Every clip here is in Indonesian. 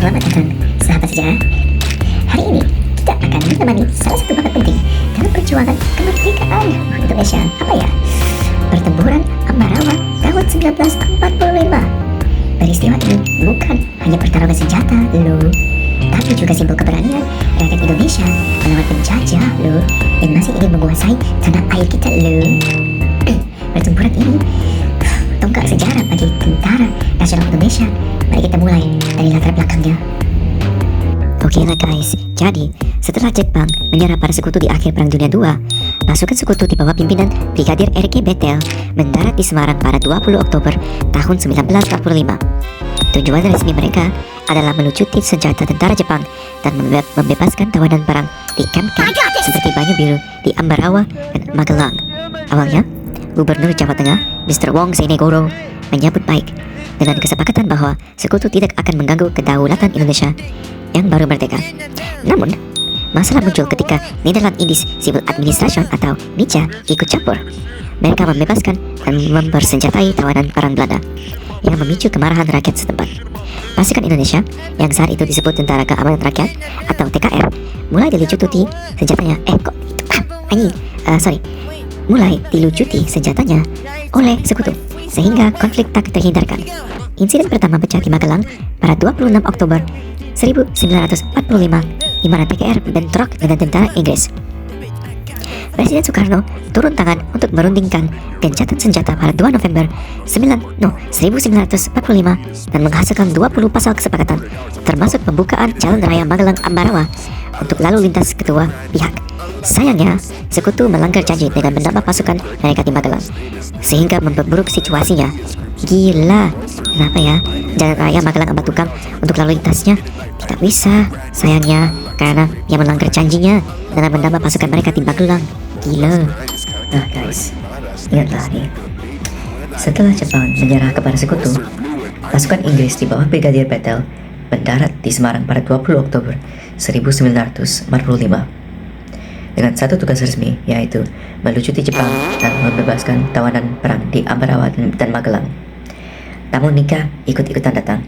Selamat datang, sahabat sejarah. Hari ini kita akan menemani salah satu babak penting dalam perjuangan kemerdekaan Indonesia. Apa ya? Pertempuran Ambarawa tahun 1945. Peristiwa ini bukan hanya pertarungan senjata, loh, tapi juga simbol keberanian rakyat Indonesia melawan penjajah, loh, dan masih ingin menguasai tanah air kita, loh. Pertempuran ini tonggak sejarah bagi tentara nasional Indonesia. Mari kita mulai dari latar belakangnya. Oke lah guys, jadi setelah Jepang menyerah pada sekutu di akhir Perang Dunia II, pasukan sekutu di bawah pimpinan Brigadir R.G. Bethel mendarat di Semarang pada 20 Oktober tahun 1945. Tujuan resmi mereka adalah melucuti senjata tentara Jepang dan membebaskan tawanan perang di kamp-kamp seperti Banyu Biru di Ambarawa dan Magelang. Awalnya, Gubernur Jawa Tengah, Mr. Wong Senegoro, menyambut baik dengan kesepakatan bahwa sekutu tidak akan mengganggu kedaulatan Indonesia yang baru merdeka. Namun, masalah muncul ketika Nederland Indies Civil Administration atau NICA ikut campur. Mereka membebaskan dan mempersenjatai tawanan perang Belanda yang memicu kemarahan rakyat setempat. Pasukan Indonesia yang saat itu disebut Tentara Keamanan Rakyat atau TKR mulai dilucuti senjatanya. Mulai dilucuti senjatanya oleh sekutu, sehingga konflik tak terhindarkan. Insiden pertama pecah di Magelang pada 26 Oktober 1945, di mana TKR bentrok dengan tentara Inggris. Presiden Soekarno turun tangan untuk merundingkan gencatan senjata pada 2 November 1945 dan menghasilkan 20 pasal kesepakatan, termasuk pembukaan Jalan Raya Magelang-Ambarawa untuk lalu lintas kedua pihak. Sayangnya, sekutu melanggar janji dengan menambah pasukan mereka di Magelang, sehingga memperburuk situasinya. Gila, kenapa ya Jalan Raya Magelang-Ambatukang untuk lalu lintasnya tidak bisa? Sayangnya, karena dia melanggar janjinya dengan menambah pasukan mereka di Magelang. Gila. Nah guys, ingatlah nih, setelah Jepang menyerah kepada sekutu, pasukan Inggris di bawah Brigadir Bethel mendarat di Semarang pada 20 Oktober 1945 dengan satu tugas resmi, yaitu melucuti Jepang dan membebaskan tawanan perang di Ambarawa dan Magelang. Namun NICA ikut-ikutan datang,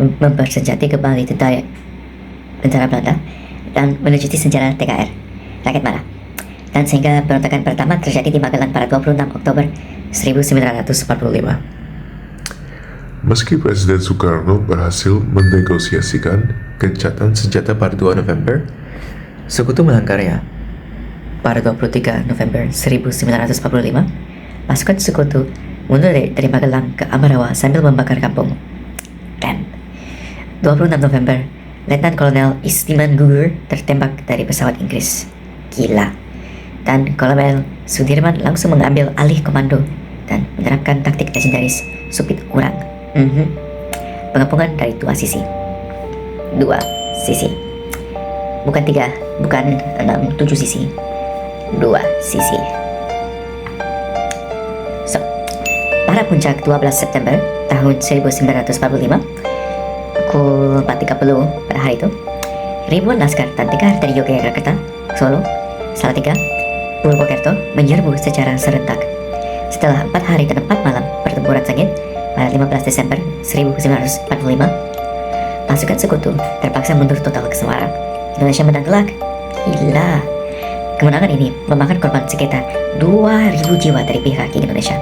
mempersenjatai kembali tentara Belanda dan melucuti senjata TKR rakyat marah, dan sehingga perontakan pertama terjadi di Magelang pada 26 Oktober 1945. Meski Presiden Soekarno berhasil menegosiasikan gencatan senjata pada 2 November, sekutu melanggarnya. Pada 23 November 1945, pasukan sekutu mundur dari Magelang ke Ambarawa sambil membakar kampung. Dan 26 November, Letnan Kolonel Istiman Gugur tertembak dari pesawat Inggris. Gila. Dan Kolonel Sudirman langsung mengambil alih komando dan menerapkan taktik legendaris Supit Urang. Pengepungan dari dua sisi. Bukan 3, bukan 6, 7 sisi. 2 sisi. Pada puncak 12 September tahun 1945, pukul 4.30 pada hari itu, ribuan laskar dan TKR dari Yogyakarta, Solo, Salatiga, Purwokerto menyerbu secara serentak. Setelah 4 hari dan 4 malam pertempuran sengit pada 15 Desember 1945, pasukan sekutu terpaksa mundur total ke Semarang. Indonesia menang telak. Gila. Kemenangan ini memakan korban sekitar 2.000 jiwa dari pihak rakyat Indonesia,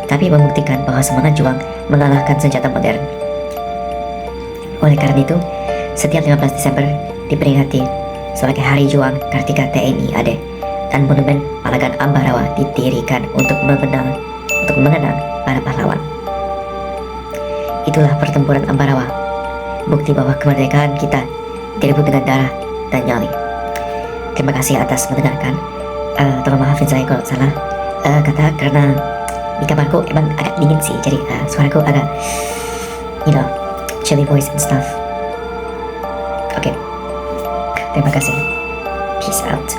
tapi membuktikan bahwa semangat juang mengalahkan senjata modern. Oleh karena itu, setiap 15 Desember diperingati sebagai Hari Juang Kartika TNI AD, dan monumen Palagan Ambarawa didirikan untuk mengenang para pahlawan. Itulah pertempuran Ambarawa, bukti bahwa kemerdekaan kita direbut dengan darah dan nyali. Terima kasih atas mendengarkan. Tolong maafin saya kalau salah kata, karena di kamarku emang agak dingin sih, jadi suaraku agak chilly voice and stuff. Oke. Terima kasih. Peace out.